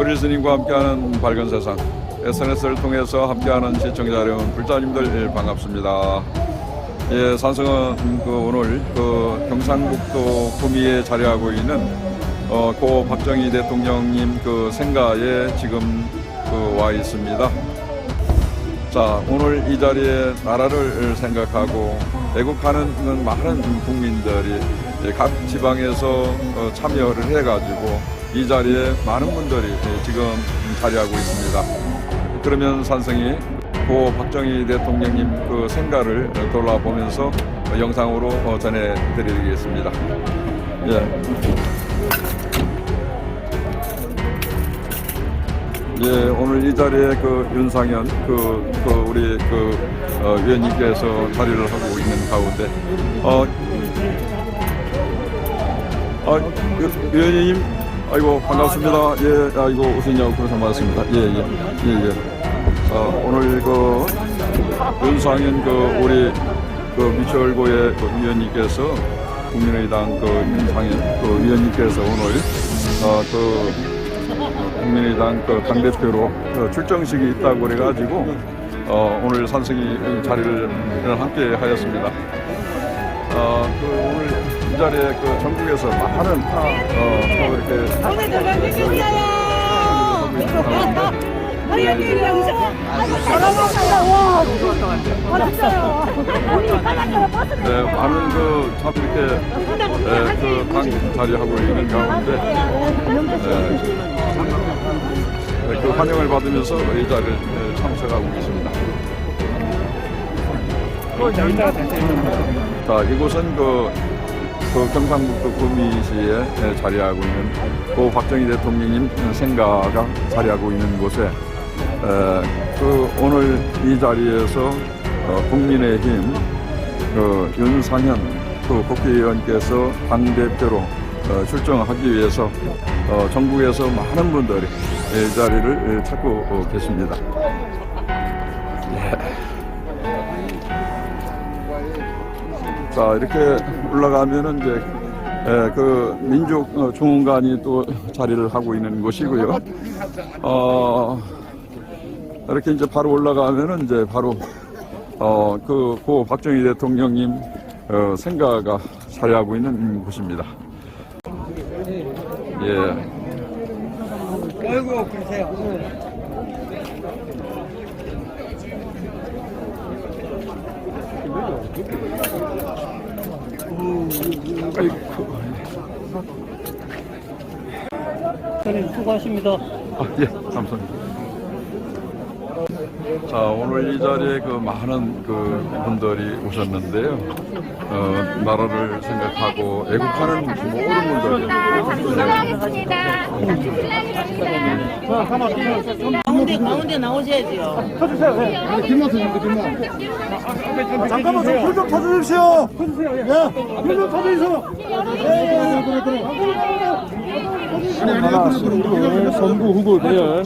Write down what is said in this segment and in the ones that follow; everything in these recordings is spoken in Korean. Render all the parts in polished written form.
브릴스님과 함께하는 밝은 세상, SNS를 통해서 함께하는 시청자 여러분, 불자님들 반갑습니다. 예, 산성은 오늘 경상북도 구미에 자리하고 있는 고 박정희 대통령님 생가에 지금 와 있습니다. 자, 오늘 이 자리에 나라를 생각하고 애국하는 많은 국민들이 각 지방에서 참여를 해가지고 이 자리에 많은 분들이 지금 자리하고 있습니다. 그러면 산성이 고 박정희 대통령님 생가를 돌아보면서 영상으로 전해드리겠습니다. 예. 예, 오늘 이 자리에 윤상현 우리 위원님께서 자리를 하고 있는 가운데 위원님, 아이고 반갑습니다. 예, 아이고 오시냐고 그래서 반갑습니다. 예. 오늘 윤상현 우리 미추홀고의 위원님께서 국민의당 윤상현 위원님께서 오늘 국민의당 당대표로 출정식이 있다고 그래가지고 오늘 산성이 자리를 함께 하였습니다. 오늘 이 자리에 전국에서 많은 네, 많은 참 이렇게 당 자리하고 있는 가운데 환영을 받으면서 이 자리를 참석하고 있습니다. 자, 이곳은 경상북도 구미시에 자리하고 있는 고 박정희 대통령님 생가가 자리하고 있는 곳에 오늘 이 자리에서 국민의힘 윤상현 국회의원께서 당대표로 출정하기 위해서 전국에서 많은 분들이 이 자리를 찾고 계십니다. 예. 자, 이렇게 올라가면은 이제 민족 중원관이 또 자리를 하고 있는 곳이고요. 이렇게 이제 바로 올라가면은 이제 바로 고 박정희 대통령님 생가가 자리하고 있는 곳입니다. 예. 아이고, 그러세요. 아이고. 선생님, 수고하십니다. 예, 감사합니다. 자, 오늘 이 자리에 많은 분들이 오셨는데요. 나라를 생각하고 애국하는 모든 분들이. 가운데 나오셔야죠. 터주세요. 네. 뒷모습. 잠깐만 불좀 터주십시오. 예, 불좀 터주세요. 아니, 선구 후보 대열.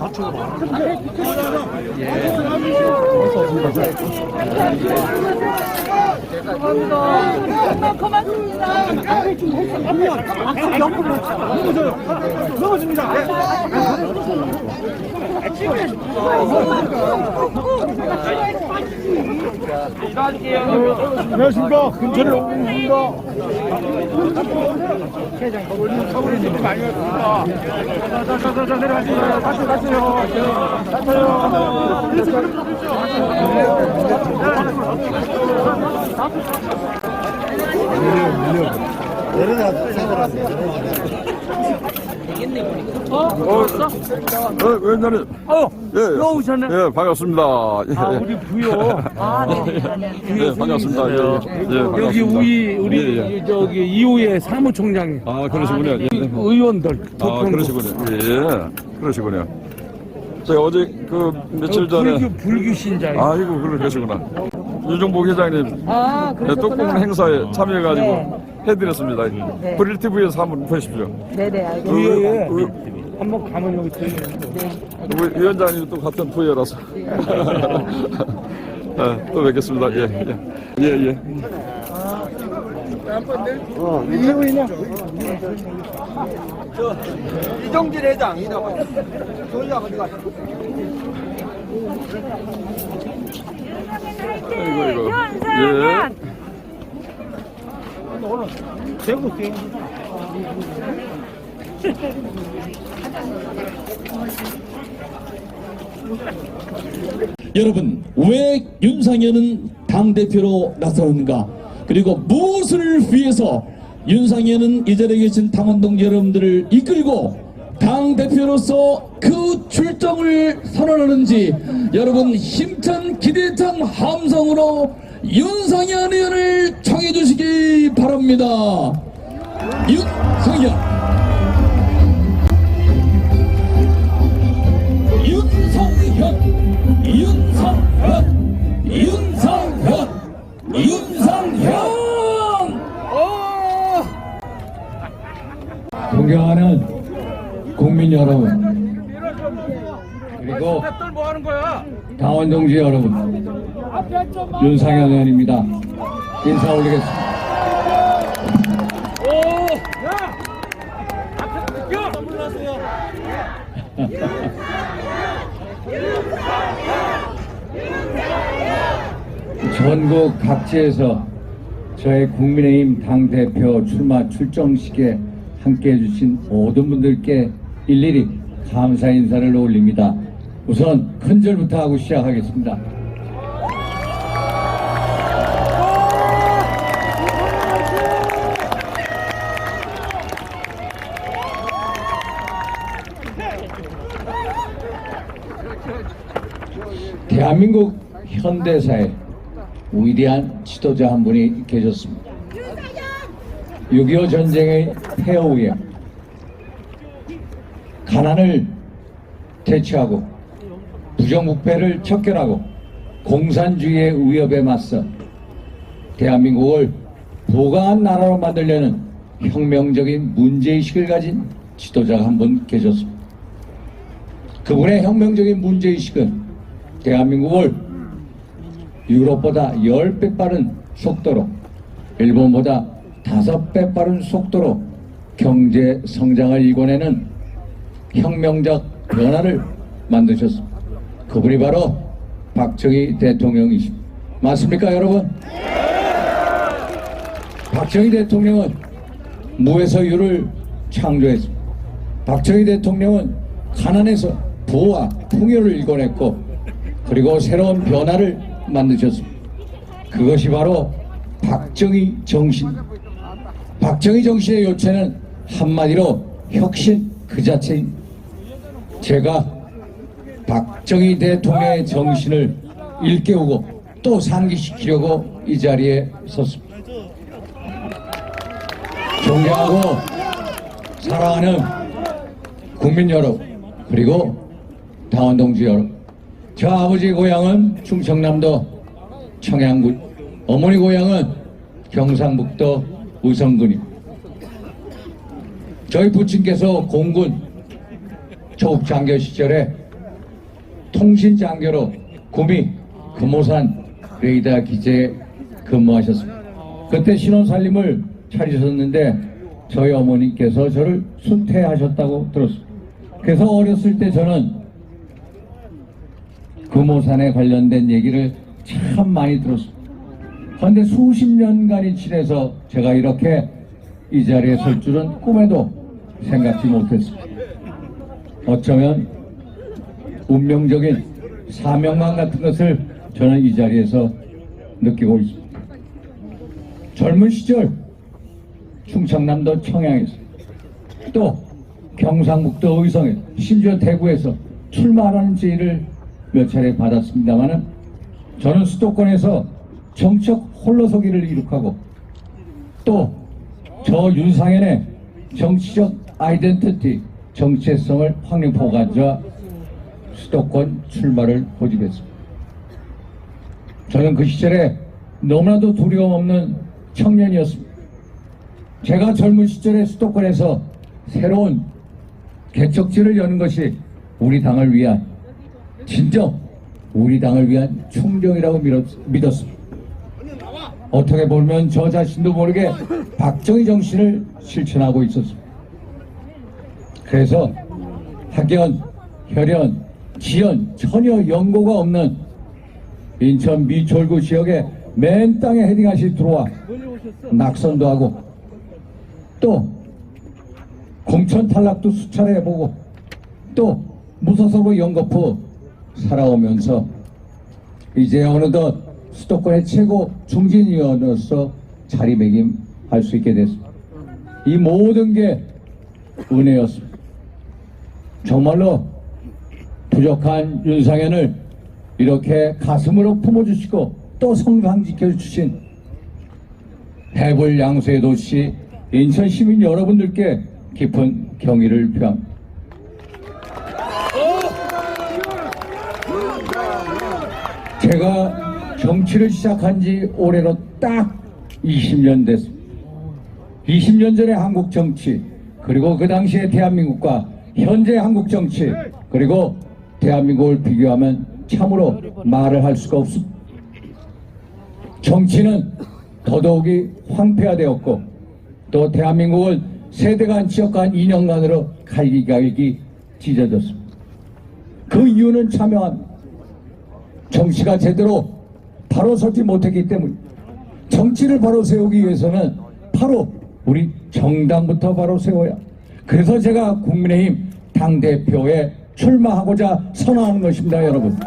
고맙습니다. 넘어집니다. 안녕하십니까. 근처에 오십니다. 회장 서울에 많이 왔습니다. 자, 내려가시죠. 가세요. 내려가 사고라세요. 왼자리. 예, 오셨네. 예, 반갑습니다. 예, 우리 부요. 예, 반갑습니다. 예, 반갑습니다. 여기 우리 예. 저기 이후에 사무총장이. 그러시군요. 예. 의원들. 그러시군요. 예, 그러시군요. 제가 어제 며칠 전에. 불교 신자예요. 아이고, 그러시구나. 유종복 회장님 떡국 행사에 참여해가지고 해드렸습니다. 브릴 TV에서 한번 보십시오. 네네, 알겠습니다. 한번 가면 여기 들리는데. 우리 위원장님 또 같은 부여라서 또 뵙겠습니다. 예. 이태우이냐? 이동진 회장 이동진 회장 어디 갔어? 이거. 윤상현. 오늘 대구 여러분, 왜 윤상현은 당대표로 나서는가? 그리고 무엇을 위해서 윤상현은 이 자리에 계신 당원 동지 여러분들을 이끌고 당대표로서 그 출정을 선언하는지 여러분 힘찬 기대찬 함성으로 윤상현 의원을 청해 주시기 바랍니다. 윤상현, 윤상현, 윤상현, 윤상현, 윤상현. 존경하는 국민 여러분, 그리고 당원 동지 여러분, 윤상현 의원입니다. 인사 올리겠습니다. 전국 각지에서 저의 국민의힘 당대표 출마 출정식에 함께해 주신 모든 분들께 일일이 감사 인사를 올립니다. 우선 큰절부터 하고 시작하겠습니다. 대한민국 현대사에 위대한 지도자 한 분이 계셨습니다. 6.25 전쟁의 폐허 후에 가난을 대처하고 부정부패를 척결하고 공산주의의 위협에 맞서 대한민국을 부강한 나라로 만들려는 혁명적인 문제의식을 가진 지도자가 한 분 계셨습니다. 그분의 혁명적인 문제의식은 대한민국을 유럽보다 10배 빠른 속도로, 일본보다 5배 빠른 속도로 경제 성장을 이뤄내는 혁명적 변화를 만드셨습니다. 그분이 바로 박정희 대통령이십니다. 맞습니까, 여러분? 박정희 대통령은 무에서 유를 창조했습니다. 박정희 대통령은 가난에서 부와 풍요를 일궈냈고, 그리고 새로운 변화를 만드셨습니다. 그것이 바로 박정희 정신. 박정희 정신의 요체는 한마디로 혁신 그 자체입니다. 제가 박정희 대통령의 정신을 일깨우고 또 상기시키려고 이 자리에 섰습니다. 존경하고 사랑하는 국민 여러분, 그리고 당원 동지 여러분, 저 아버지 고향은 충청남도 청양군, 어머니 고향은 경상북도 의성군입니다. 저희 부친께서 공군 초급 장교 시절에 통신 장교로 구미 금오산 레이더 기지에 근무하셨습니다. 그때 신혼살림을 차리셨는데 저희 어머니께서 저를 순퇴하셨다고 들었습니다. 그래서 어렸을 때 저는 금오산에 관련된 얘기를 참 많이 들었습니다. 그런데 수십 년간이 지내서 제가 이렇게 이 자리에 설 줄은 꿈에도 생각지 못했습니다. 어쩌면 운명적인 사명감 같은 것을 저는 이 자리에서 느끼고 있습니다. 젊은 시절 충청남도 청양에서, 또 경상북도 의성에, 심지어 대구에서 출마하라는 제의를 몇 차례 받았습니다만 저는 수도권에서 정책 홀로서기를 이룩하고 또 저 윤상현의 정치적 아이덴티티, 정체성을 확립하고 가져 수도권 출마를 고집했습니다. 저는 그 시절에 너무나도 두려움 없는 청년이었습니다. 제가 젊은 시절에 수도권에서 새로운 개척지를 여는 것이 우리 당을 위한, 진정 우리 당을 위한 충정이라고 믿었습니다. 어떻게 보면 저 자신도 모르게 박정희 정신을 실천하고 있었습니다. 그래서 학연, 혈연, 지연 전혀 연고가 없는 인천 미철구 지역에 맨 땅에 헤딩하시 들어와 낙선도 하고 또 공천 탈락도 수차례 해보고 또 무소속으로 연거푸 살아오면서 이제 어느덧 수도권의 최고 중진위원으로서 자리매김할 수 있게 됐습니다. 이 모든 게 은혜였습니다. 정말로 부족한 윤상현을 이렇게 가슴으로 품어주시고 또 성장시켜주신 해불 양수의 도시 인천 시민 여러분들께 깊은 경의를 표합니다. 제가 정치를 시작한 지 올해로 딱 20년 됐습니다. 20년 전의 한국 정치, 그리고 그 당시의 대한민국과 현재 한국 정치, 그리고 대한민국을 비교하면 참으로 말을 할 수가 없습니다. 정치는 더더욱이 황폐화되었고 또 대한민국은 세대간 지역간 인연간으로 갈기갈기 찢어졌습니다. 그 이유는 참여합니다. 정치가 제대로 바로 서지 못했기 때문입니다. 정치를 바로 세우기 위해서는 바로 우리 정당부터 바로 세워야. 그래서 제가 국민의힘 당대표에 출마하고자 선언하는 것입니다, 여러분.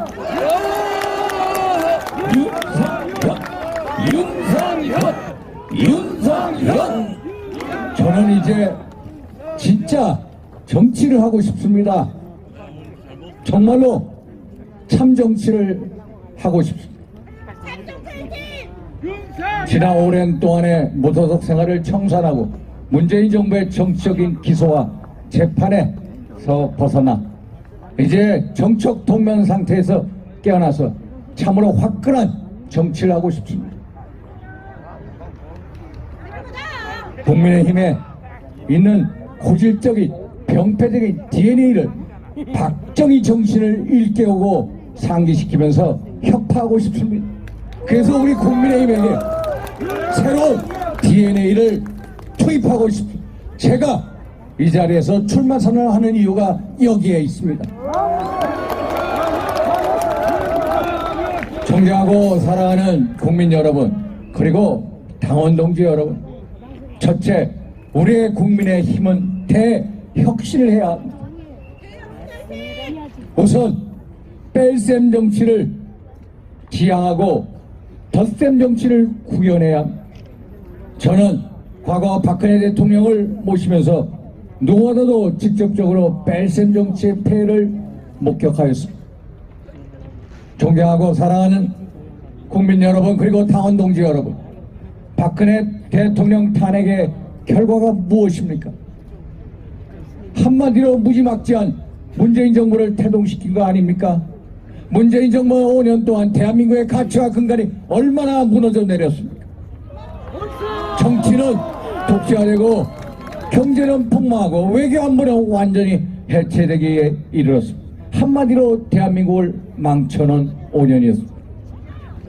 윤상현! 저는 이제 진짜 정치를 하고 싶습니다. 정말로 참 정치를 하고 싶습니다. 지난 오랜 동안의 무소속 생활을 청산하고 문재인 정부의 정치적인 기소와 재판에서 벗어나 이제 정책 동면 상태에서 깨어나서 참으로 화끈한 정치를 하고 싶습니다. 국민의힘에 있는 고질적인 병폐적인 DNA를 박정희 정신을 일깨우고 상기시키면서 혁파하고 싶습니다. 그래서 우리 국민의힘에게 새로운 DNA를 투입하고 싶습니다. 제가 이 자리에서 출마 선언을 하는 이유가 여기에 있습니다. 존경하고 사랑하는 국민 여러분, 그리고 당원 동지 여러분, 첫째, 우리의 국민의 힘은 대혁신을 해야 합니다. 우선 뺄셈 정치를 지향하고 덧셈 정치를 구현해야 합니다. 저는 과거 박근혜 대통령을 모시면서 누구보다도 직접적으로 뺄셈 정치의 폐해를 목격하였습니다. 존경하고 사랑하는 국민 여러분, 그리고 당원 동지 여러분, 박근혜 대통령 탄핵의 결과가 무엇입니까? 한마디로 무지막지한 문재인 정부를 태동시킨 거 아닙니까? 문재인 정부 5년 동안 대한민국의 가치와 근간이 얼마나 무너져 내렸습니까? 정치는 독재화되고 경제는 폭망하고 외교 안보는 완전히 해체되기에 이르렀습니다. 한마디로 대한민국을 망쳐놓은 5년이었습니다.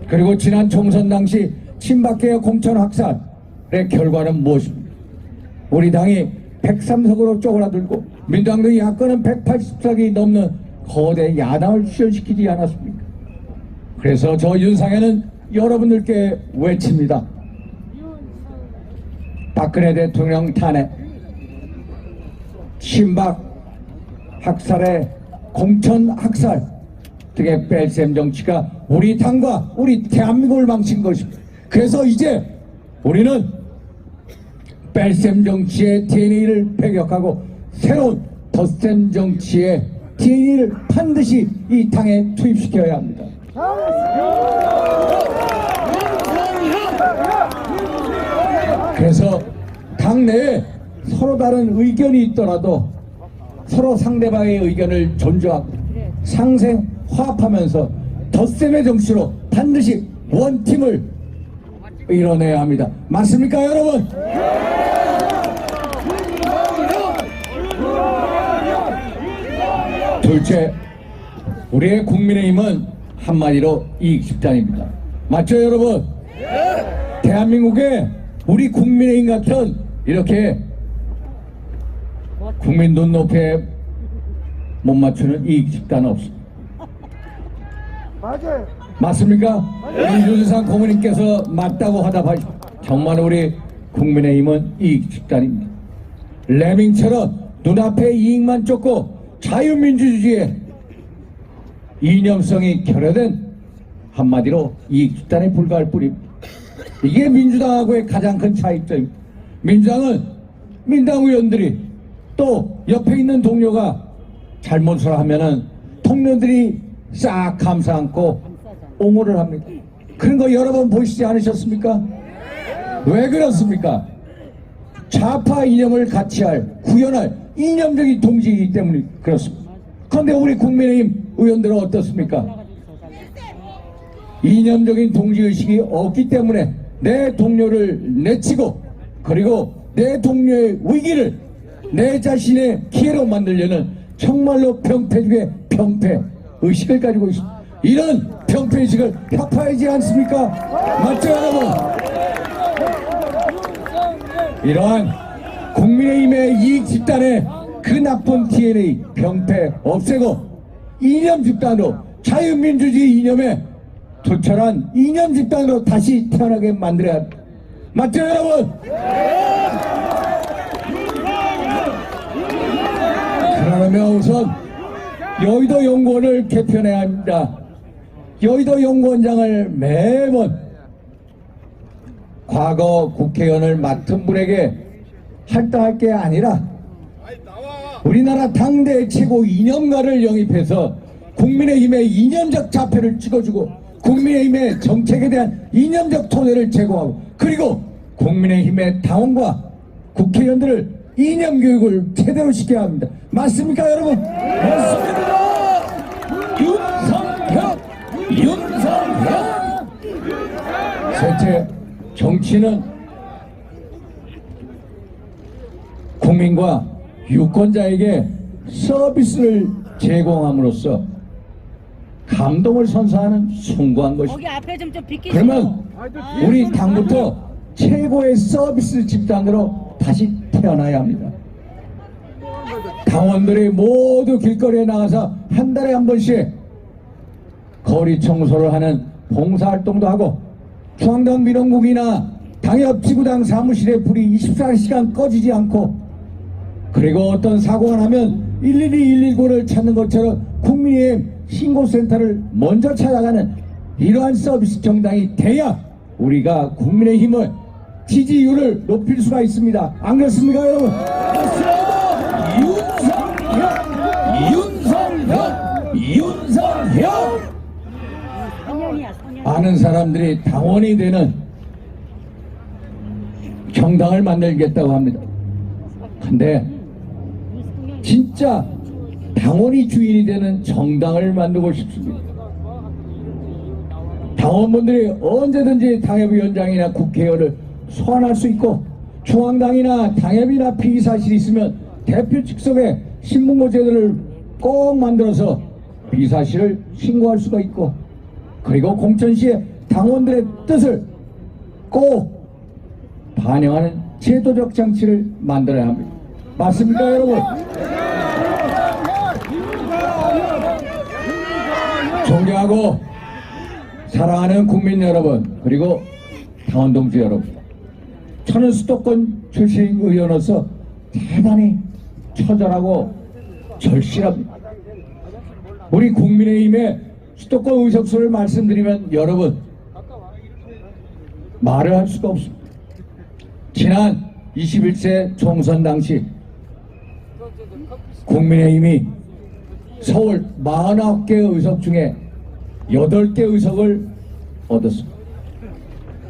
그리고 지난 총선 당시 친박계의 공천 확산의 결과는 무엇입니까? 우리 당이 103석으로 쪼그라들고 민주당 등 야권은 180석이 넘는 거대 야당을 출연시키지 않았습니까? 그래서 저 윤상현은 여러분들께 외칩니다. 박근혜 대통령 탄핵, 친박 학살의 공천 학살 등의 뺄셈 정치가 우리 당과 우리 대한민국을 망친 것입니다. 그래서 이제 우리는 뺄셈 정치의 DNA를 배격하고 새로운 덧셈 정치의 DNA를 반드시 이 당에 투입시켜야 합니다. 그래서 당내에 서로 다른 의견이 있더라도 서로 상대방의 의견을 존중하고 상생화합하면서 덧셈의 정치로 반드시 원팀을 이뤄내야 합니다. 맞습니까, 여러분? 둘째, 우리의 국민의힘은 한마디로 이익 집단입니다. 맞죠, 여러분? 대한민국에 우리 국민의힘 같은 이렇게 국민 눈높이에 못 맞추는 이익 집단은 없습니다. 맞아요. 맞습니까? 윤상 고모님께서 맞다고 하다 봐 정말 우리 국민의힘은 이익 집단입니다. 레밍처럼 눈앞에 이익만 쫓고 자유민주주의에 이념성이 결여된 한마디로 이익 집단에 불과할 뿐입니다. 이게 민주당하고의 가장 큰 차이점입니다. 민주당은 민당 의원들이 또 옆에 있는 동료가 잘못을 하면은 동료들이 싹 감싸 안고 옹호를 합니다. 그런 거 여러 번 보시지 않으셨습니까? 왜 그렇습니까? 좌파 이념을 같이 구현할 이념적인 동지이기 때문에 그렇습니다. 그런데 우리 국민의힘 의원들은 어떻습니까? 이념적인 동지의식이 없기 때문에 내 동료를 내치고 그리고 내 동료의 위기를 내 자신의 기회로 만들려는 정말로 병폐 중에 병폐의식을 가지고 있습니다. 이런 병폐의식을 혁파하지 않습니까? 맞죠 여러분? 이러한 국민의힘의 이익 집단의 그 나쁜 DNA 병폐 없애고 이념 집단으로 자유민주주의 이념에 투철한 이념 집단으로 다시 태어나게 만들어야 합니다. 맞죠 여러분? 그러면 우선 여의도 연구원을 개편해야 합니다. 여의도 연구원장을 매번 과거 국회의원을 맡은 분에게 할당할 게 아니라 우리나라 당대 최고 이념가를 영입해서 국민의힘의 이념적 자표를 찍어주고 국민의힘의 정책에 대한 이념적 토대를 제공하고 그리고 국민의힘의 당원과 국회의원들을 이념 교육을 제대로 시켜야 합니다. 맞습니까 여러분? 맞습니다. 윤석열 셋째, 정치는 국민과 유권자에게 서비스를 제공함으로써 감동을 선사하는 숭고한 것입니다. 거기 앞에 좀 비키시고. 그러면 우리 당부터 최고의 서비스 집단으로 다시 태어나야 합니다. 당원들이 모두 길거리에 나가서 한 달에 한 번씩 거리 청소를 하는 봉사활동도 하고 중앙당 민원국이나 당협 지구당 사무실에 불이 24시간 꺼지지 않고 그리고 어떤 사고가 나면 112, 119를 찾는 것처럼 국민의힘 신고센터를 먼저 찾아가는 이러한 서비스 정당이 돼야 우리가 국민의힘을 지지율을 높일 수가 있습니다. 안 그렇습니까 여러분? 윤석열 아는 사람들이 당원이 되는 정당을 만들겠다고 합니다. 근데 진짜 당원이 주인이 되는 정당을 만들고 싶습니다. 당원분들이 언제든지 당협위원장이나 국회의원을 소환할 수 있고 중앙당이나 당협이나 피의사실이 있으면 대표 직속에 신문고 제도를 꼭 만들어서 피의사실을 신고할 수가 있고 그리고 공천시에 당원들의 뜻을 꼭 반영하는 제도적 장치를 만들어야 합니다. 맞습니까 여러분? 존경하고 사랑하는 국민 여러분 그리고 당원 동지 여러분, 저는 수도권 출신 의원으로서 대단히 처절하고 절실합니다. 우리 국민의힘의 수도권 의석수를 말씀드리면 여러분 말을 할 수가 없습니다. 지난 21세 총선 당시 국민의힘이 서울 49개 의석 중에 8개 의석을 얻었습니다.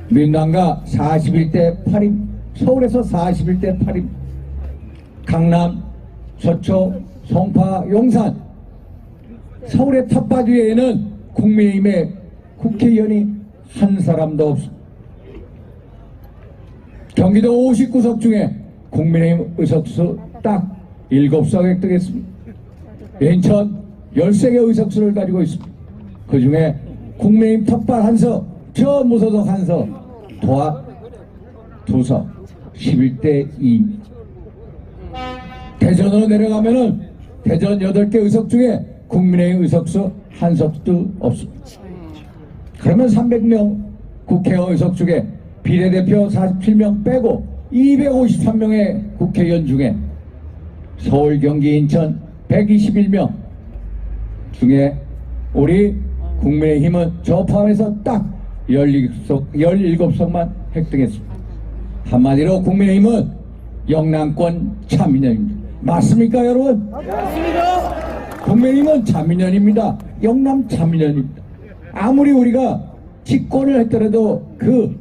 민당과 41대 8임, 서울에서 41대 8임, 강남, 서초, 송파, 용산, 서울의 텃밭위에는 국민의힘의 국회의원이 한 사람도 없습니다. 경기도 59석 중에 국민의힘 의석수 딱 7석 획득했습니다. 인천 13개 의석수를 가지고 있습니다. 그 중에 국민의힘 텃밭 한석, 저 무소속 한석, 도합 2석, 11대 2입니다. 대전으로 내려가면은 대전 8개 의석 중에 국민의힘 의석수 한 석도 없습니다. 그러면 300명 국회의원 의석 중에 비례대표 47명 빼고 253명의 국회의원 중에 서울, 경기, 인천 121명 중에 우리 국민의힘은 저 포함해서 딱 17석만 획득했습니다. 한마디로 국민의힘은 영남권 차민연입니다. 맞습니까, 여러분? 맞습니다. 국민의힘은 차민연입니다. 영남 차민연입니다. 아무리 우리가 집권을 했더라도 그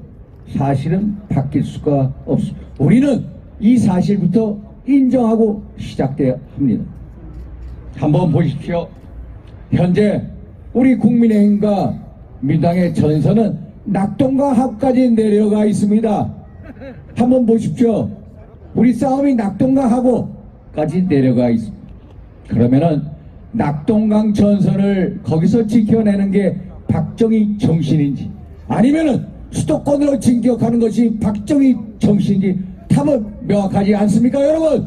사실은 바뀔 수가 없습니다. 우리는 이 사실부터 인정하고 시작돼야 합니다. 한번 보십시오. 현재 우리 국민의힘과 민당의 전선은 낙동강 하구까지 내려가 있습니다. 한번 보십시오. 우리 싸움이 낙동강 하구까지 내려가 있습니다. 그러면은 낙동강 전선을 거기서 지켜내는 게 박정희 정신인지 아니면은 수도권으로 진격하는 것이 박정희 정신인지 답은 명확하지 않습니까, 여러분?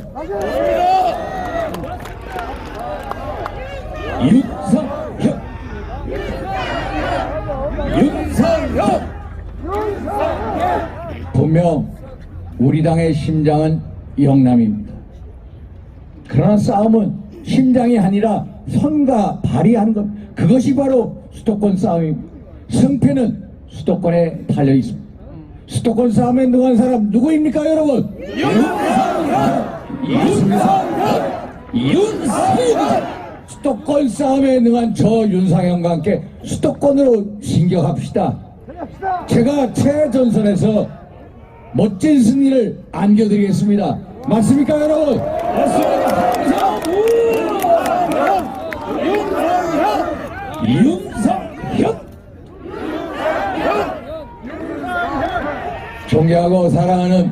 윤석열! 분명 우리 당의 심장은 영남입니다. 그러나 싸움은 심장이 아니라 손과 발이 하는 것, 그것이 바로 수도권 싸움입니다. 승패는 수도권에 달려 있습니다. 수도권 싸움에 능한 사람 누구입니까, 여러분? 윤석열! 수도권 싸움에 능한 저 윤상현과 함께 수도권으로 진격합시다. 제가 최전선에서 멋진 승리를 안겨드리겠습니다. 맞습니까, 여러분? 맞습니다. 윤석열! 존경하고 사랑하는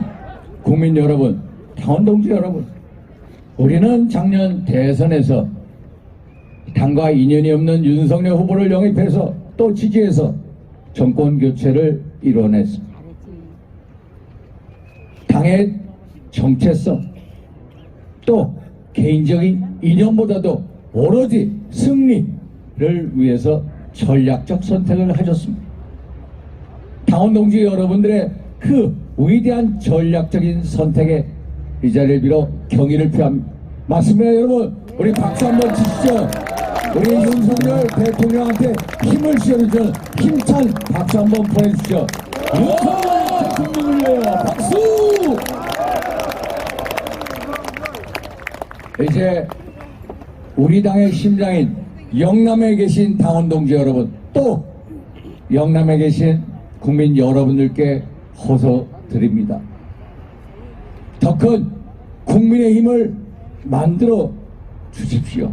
국민 여러분, 당원 동지 여러분, 우리는 작년 대선에서 당과 인연이 없는 윤석열 후보를 영입해서 또 지지해서 정권 교체를 이뤄냈습니다. 당의 정체성 또 개인적인 이념보다도 오로지 승리를 위해서 전략적 선택을 하셨습니다. 당원 동지 여러분들의 그 위대한 전략적인 선택에 이 자리를 빌어 경의를 표합니다. 맞습니다, 여러분? 우리 박수 한번 치시죠. 우리 윤석열 대통령한테 힘을 실어주는 힘찬 박수 한번 보내주시죠. 윤석열 대통령을 위하여 박수! 이제 우리 당의 심장인 영남에 계신 당원 동지 여러분, 또 영남에 계신 국민 여러분들께 호소드립니다. 더 큰 국민의힘을 만들어 주십시오.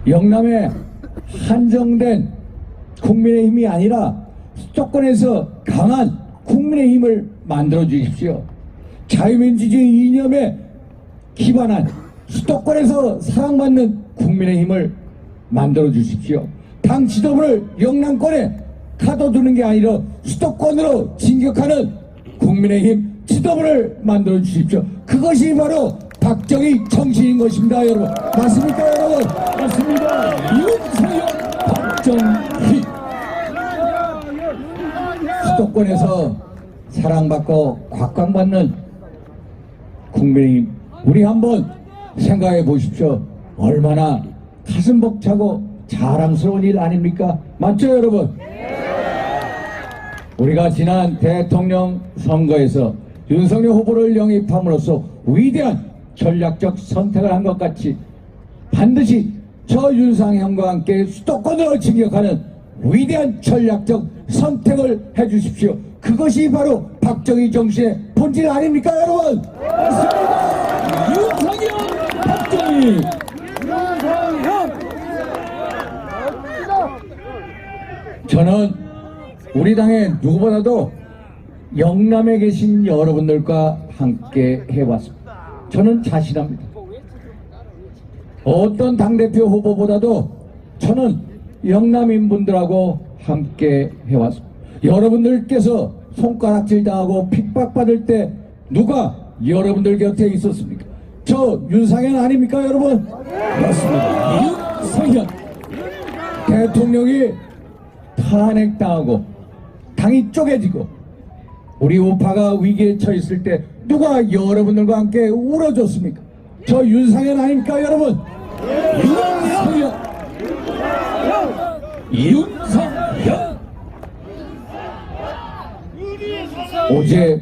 영남에 한정된 국민의힘이 아니라 수도권에서 강한 국민의힘을 만들어 주십시오. 자유민주주의 이념에 기반한 수도권에서 사랑받는 국민의힘을 만들어 주십시오. 당 지도부를 영남권에 가둬두는 게 아니라 수도권으로 진격하는 국민의힘 지도부를 만들어 주십시오. 그것이 바로 박정희 정신인 것입니다, 여러분. 맞습니까, 여러분? 맞습니다. 윤석열 박정희. 수도권에서 사랑받고 곽광받는 국민의힘, 우리 한번 생각해 보십시오. 얼마나 가슴 벅차고 자랑스러운 일 아닙니까? 맞죠, 여러분? 우리가 지난 대통령 선거에서 윤석열 후보를 영입함으로써 위대한 전략적 선택을 한 것 같이 반드시 저 윤상현과 함께 수도권으로 진격하는 위대한 전략적 선택을 해주십시오. 그것이 바로 박정희 정신의 본질 아닙니까, 여러분? 맞습니다. 윤석열 박정희. 저는 우리 당의 누구보다도 영남에 계신 여러분들과 함께 해왔습니다. 저는 자신합니다. 어떤 당대표 후보보다도 저는 영남인분들하고 함께 해왔습니다. 여러분들께서 손가락질 당하고 핍박받을 때 누가 여러분들 곁에 있었습니까? 저 윤상현 아닙니까 여러분? 맞습니다. 윤상현 대통령이 탄핵당하고 당이 쪼개지고 우리 우파가 위기에 처했을 때 누가 여러분들과 함께 울어줬습니까? 저 윤상현 아닙니까 여러분? 윤상현 어제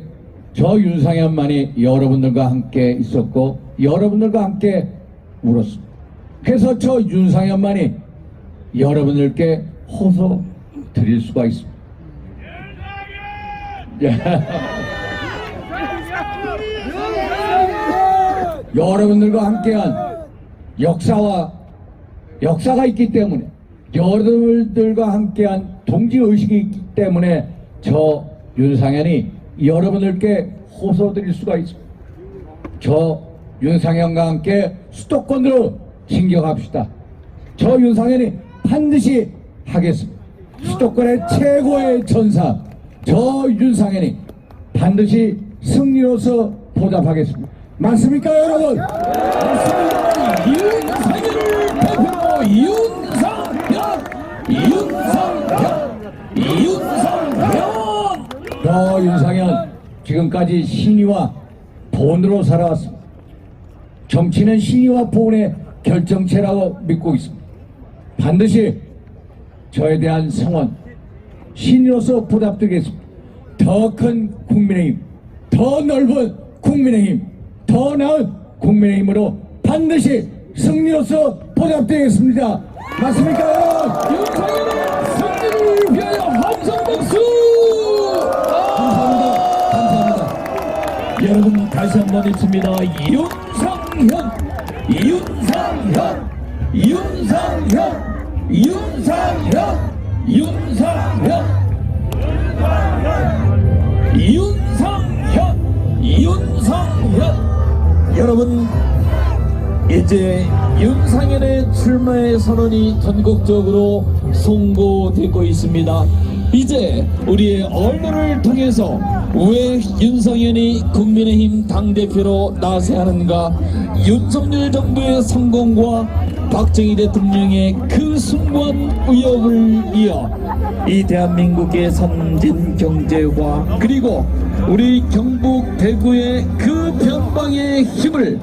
저 윤상현만이 여러분들과 함께 있었고 여러분들과 함께 울었습니다. 그래서 저 윤상현만이 여러분들께 호소 드릴 수가 있습니다. 여러분들과 함께한 역사가 있기 때문에 여러분들과 함께한 동지의식이 있기 때문에 저 윤상현이 여러분들께 호소드릴 수가 있습니다. 저 윤상현과 함께 수도권으로 진격합시다. 저 윤상현이 반드시 하겠습니다. 수도권의 최고의 전사 저 윤상현이 반드시 승리로서 보답하겠습니다. 맞습니까 여러분? 맞습니다. 윤상현을 대표로 윤상현 저 윤상현 지금까지 신의와 본으로 살아왔습니다. 정치는 신의와 본의 결정체라고 믿고 있습니다. 반드시 저에 대한 성원 신의로서 보답드리겠습니다. 더 큰 국민의힘, 더 넓은 국민의힘, 더 나은 국민의힘으로 반드시 승리로서 보답드리겠습니다. 맞습니까? 윤상현의 승리를 위하여 함성박수! 감사합니다. 여러분 다시 한번 읽습니다. 윤상현 여러분 이제 윤상현의 출마의 선언이 전국적으로 송고되고 있습니다. 이제 우리의 언론을 통해서 왜 윤상현이 국민의힘 당대표로 나서야 하는가, 윤석열 정부의 성공과 박정희 대통령의 그 숭고한 위협을 이어 이 대한민국의 선진 경제화 그리고 우리 경북 대구의 그 변방의 힘을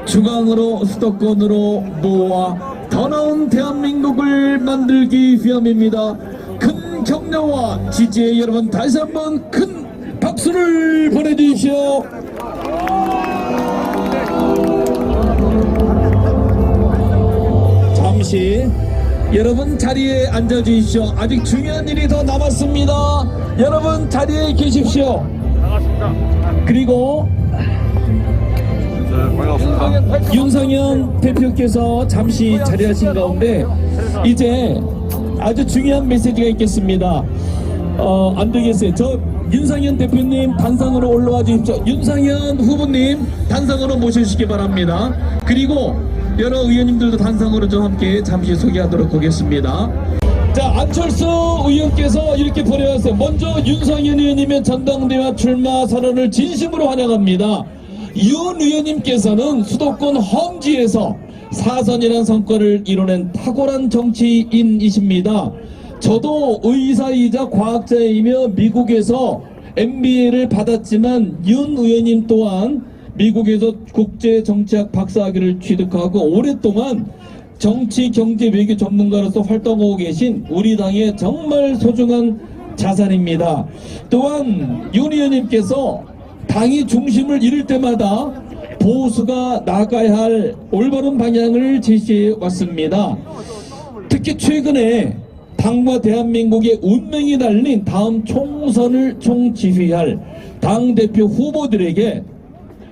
중앙으로 수도권으로 모아 더 나은 대한민국을 만들기 위함입니다. 큰 격려와 지지에 여러분 다시 한번 큰 박수를 보내주십시오. 잠시 여러분 자리에 앉아주십시오. 아직 중요한 일이 더 남았습니다. 여러분 자리에 계십시오. 그리고 반갑습니다. 윤상현 대표께서 잠시 자리하신 가운데 이제 아주 중요한 메시지가 있겠습니다. 안 되겠어요. 저 윤상현 대표님 단상으로 올라와 주십시오. 윤상현 후보님 단상으로 모셔주시기 바랍니다. 그리고 여러 의원님들도 단상으로 좀 함께 잠시 소개하도록 하겠습니다. 자, 안철수 의원께서 이렇게 보내왔어요. 먼저 윤상현 의원님의 전당대회 출마 선언을 진심으로 환영합니다. 윤 의원님께서는 수도권 험지에서 사선이라는 성과를 이뤄낸 탁월한 정치인이십니다. 저도 의사이자 과학자이며 미국에서 MBA를 받았지만 윤 의원님 또한 미국에서 국제정치학 박사학위를 취득하고 오랫동안 정치, 경제, 외교 전문가로서 활동하고 계신 우리 당의 정말 소중한 자산입니다. 또한 윤 의원님께서 당이 중심을 잃을 때마다 보수가 나가야 할 올바른 방향을 제시해 왔습니다. 특히 최근에 당과 대한민국의 운명이 달린 다음 총선을 총지휘할 당대표 후보들에게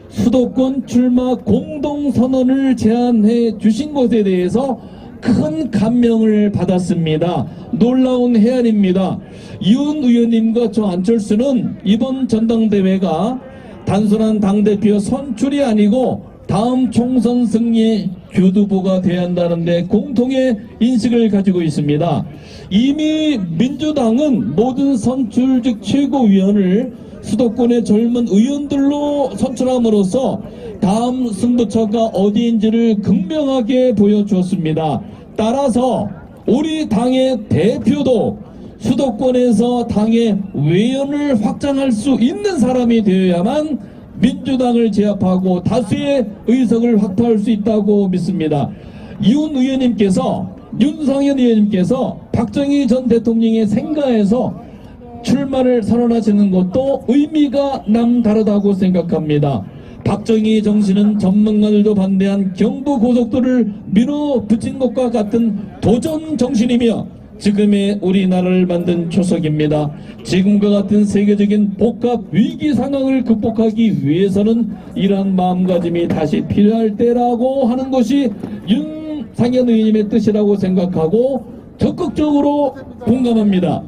수도권 출마 공동선언을 제안해 주신 것에 대해서 큰 감명을 받았습니다. 놀라운 해안입니다. 윤 의원님과 저 안철수는 이번 전당대회가 단순한 당대표 선출이 아니고 다음 총선 승리의 교두보가 되어야 한다는데 공통의 인식을 가지고 있습니다. 이미 민주당은 모든 선출직 최고위원을 수도권의 젊은 의원들로 선출함으로써 다음 승부처가 어디인지를 극명하게 보여주었습니다. 따라서 우리 당의 대표도 수도권에서 당의 외연을 확장할 수 있는 사람이 되어야만 민주당을 제압하고 다수의 의석을 확보할 수 있다고 믿습니다. 이훈 의원님께서, 윤상현 의원님께서 박정희 전 대통령의 생가에서 출마를 선언하시는 것도 의미가 남다르다고 생각합니다. 박정희 정신은 전문가들도 반대한 경부 고속도로를 밀어붙인 것과 같은 도전 정신이며 지금의 우리나라를 만든 초석입니다. 지금과 같은 세계적인 복합 위기 상황을 극복하기 위해서는 이러한 마음가짐이 다시 필요할 때라고 하는 것이 윤상현 의원님의 뜻이라고 생각하고 적극적으로 공감합니다.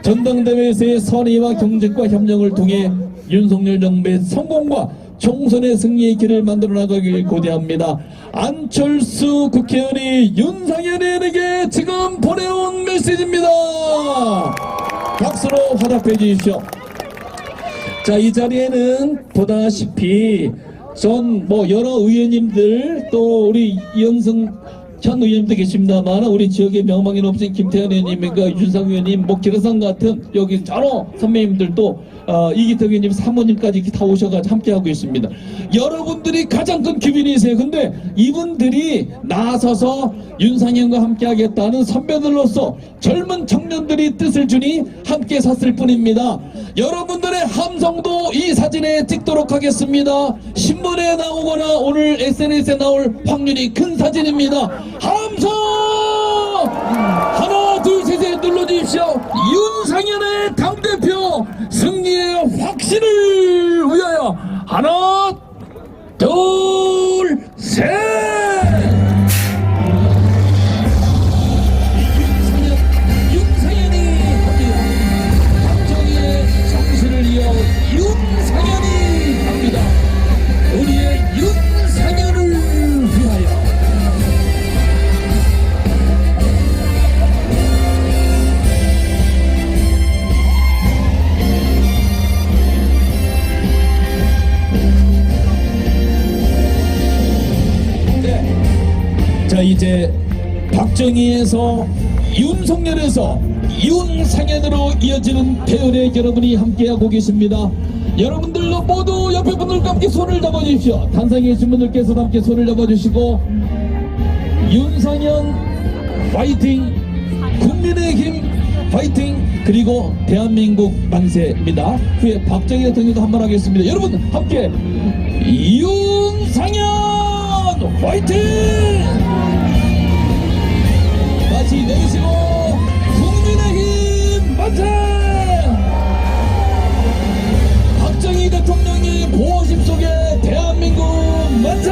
전당대회에서의 선의와 경쟁과 협력을 통해 윤석열 정부의 성공과 총선의 승리의 길을 만들어 나가길 고대합니다. 안철수 국회의원이 윤상현 의원에게 지금 보내온 메시지입니다. 박수로 화답해 주십시오. 자, 이 자리에는 보다시피 여러 의원님들 또 우리 이현승 현 의원님도 계십니다만 우리 지역의 명망이 높으신 김태현 의원님과 윤상 의원님, 기라상 같은 여기 여러 선배님들도 이기택 의원님, 사모님까지 이렇게 다 오셔가지고 함께하고 있습니다. 여러분들이 가장 큰 기빈이세요. 근데 이분들이 나서서 윤상현과 함께하겠다는 선배들로서 젊은 청년들이 뜻을 주니 함께 섰을 뿐입니다. 여러분들의 함성도 이 사진에 찍도록 하겠습니다. 신문에 나오거나 오늘 SNS에 나올 확률이 큰 사진입니다. 함성! 하나 둘 셋 눌러주십시오. 윤상현의 당대표 승리의 확신을 위하여 하나 둘 셋. 윤상현이 박정희의 정신을 이어 윤상현이 갑니다. 우리의 윤상현을 위하여. 자, 이제 박정희에서 윤석열에서 윤상현으로 이어지는 대열에 여러분이 함께하고 계십니다. 여러분들도 모두 옆에 분들과 함께 손을 잡아주십시오. 단상에 계신 분들께서도 함께 손을 잡아주시고 윤상현 파이팅, 국민의힘 파이팅, 그리고 대한민국 만세입니다. 후에 박정희 대통령도 한 번 하겠습니다. 여러분 함께 윤상현 파이팅! 다시 내리시고 국민의힘 만세! 박정희 대통령이 보호심 속에 대한민국 만세!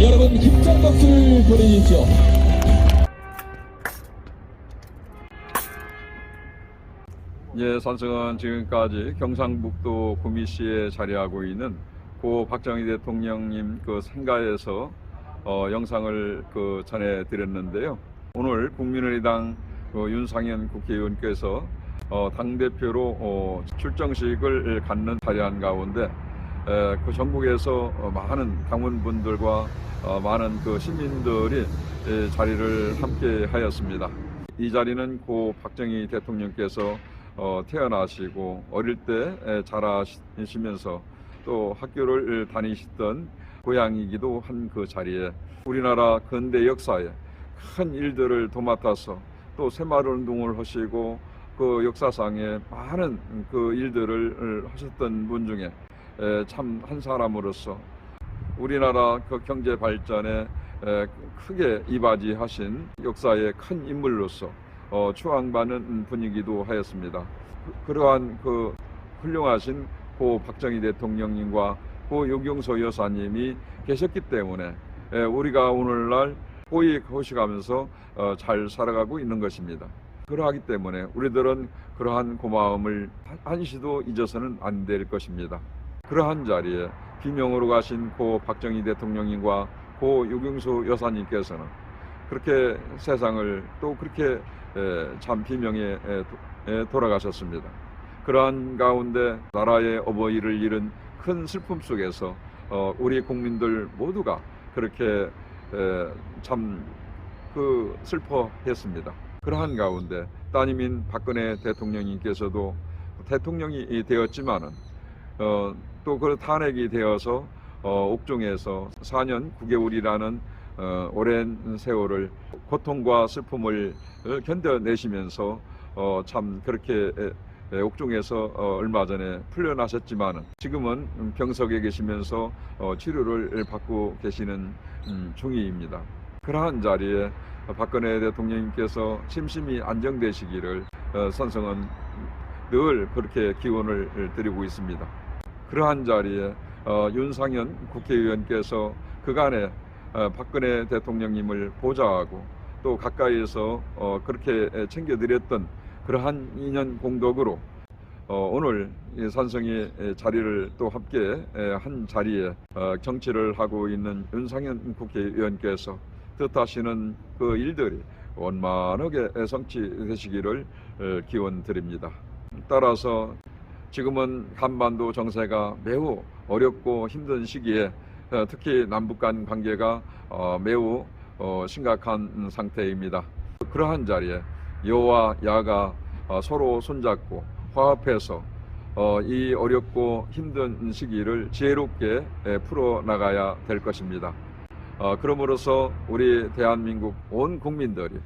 여러분 힘찬 박수를 보내주십시오. 예, 산성은 지금까지 경상북도 구미시에 자리하고 있는 고 박정희 대통령님 생가에서 영상을 전해드렸는데요. 오늘 국민의당 윤상현 국회의원께서 당대표로 출정식을 갖는 자리한 가운데 전국에서 많은 당원분들과 많은 시민들이 자리를 함께 하였습니다. 이 자리는 고 박정희 대통령께서 태어나시고 어릴 때 자라시면서 또 학교를 다니시던 고향이기도 한 그 자리에 우리나라 근대 역사에 큰 일들을 도맡아서 또 새마을운동을 하시고 그 역사상에 많은 일들을 하셨던 분 중에 참 한 사람으로서 우리나라 경제 발전에 크게 이바지하신 역사의 큰 인물로서 추앙받는 분이기도 하였습니다. 그러한 훌륭하신 고 박정희 대통령님과 고 유경소 여사님이 계셨기 때문에 우리가 오늘날 호의호식하면서 잘 살아가고 있는 것입니다. 그러하기 때문에 우리들은 그러한 고마움을 한시도 잊어서는 안 될 것입니다. 그러한 자리에 비명으로 가신 고 박정희 대통령님과 고 유경수 여사님께서는 그렇게 세상을 또 그렇게 참 비명에 돌아가셨습니다. 그러한 가운데 나라의 어버이를 잃은 큰 슬픔 속에서 우리 국민들 모두가 그렇게 참 슬퍼했습니다. 그러한 가운데 따님인 박근혜 대통령님께서도 대통령이 되었지만은 또 그 탄핵이 되어서 옥중에서 4년 9개월이라는 오랜 세월을 고통과 슬픔을 견뎌내시면서 참 그렇게 옥중에서 얼마 전에 풀려나셨지만은 지금은 병석에 계시면서 치료를 받고 계시는 중이입니다. 그러한 자리에 박근혜 대통령님께서 심심히 안정되시기를 산성은 늘 그렇게 기원을 드리고 있습니다. 그러한 자리에 윤상현 국회의원께서 그간에 박근혜 대통령님을 보좌하고 또 가까이에서 그렇게 챙겨드렸던 그러한 인연 공덕으로 오늘 이 산성의 자리를 또 함께 한 자리에 정치를 하고 있는 윤상현 국회의원께서 뜻하시는 그 일들이 원만하게 성취되시기를 기원드립니다. 따라서 지금은 한반도 정세가 매우 어렵고 힘든 시기에 특히 남북 간 관계가 매우 심각한 상태입니다. 그러한 자리에 여와 야가 서로 손잡고 화합해서 이 어렵고 힘든 시기를 지혜롭게 풀어나가야 될 것입니다. 그러므로서 우리 대한민국 온 국민들이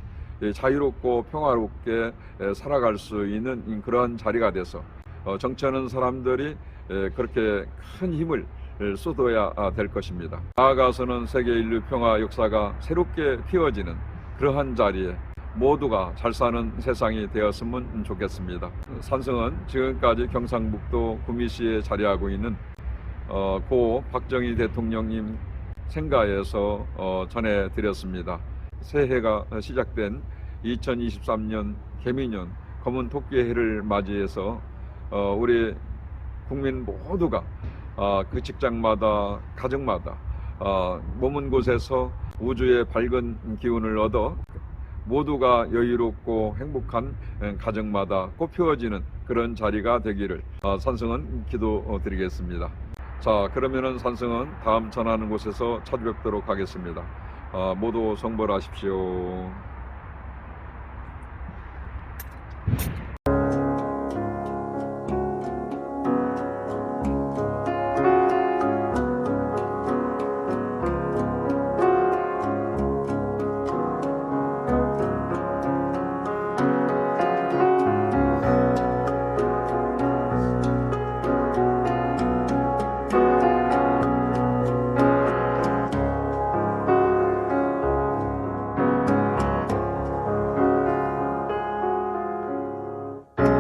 자유롭고 평화롭게 살아갈 수 있는 그러한 자리가 돼서 정치하는 사람들이 그렇게 큰 힘을 쏟아야 될 것입니다. 나아가서는 세계 인류 평화 역사가 새롭게 피워지는 그러한 자리에 모두가 잘 사는 세상이 되었으면 좋겠습니다. 산성은 지금까지 경상북도 구미시에 자리하고 있는 고 박정희 대통령님 생가에서 전해드렸습니다. 새해가 시작된 2023년 개미년 검은 토끼의 해를 맞이해서 우리 국민 모두가 그 직장마다 가정마다 머문 곳에서 우주의 밝은 기운을 얻어 모두가 여유롭고 행복한 가정마다 꽃피워지는 그런 자리가 되기를 산성은 기도드리겠습니다. 자, 그러면은 산성은 다음 전하는 곳에서 찾아뵙도록 하겠습니다. 모두 성불하십시오.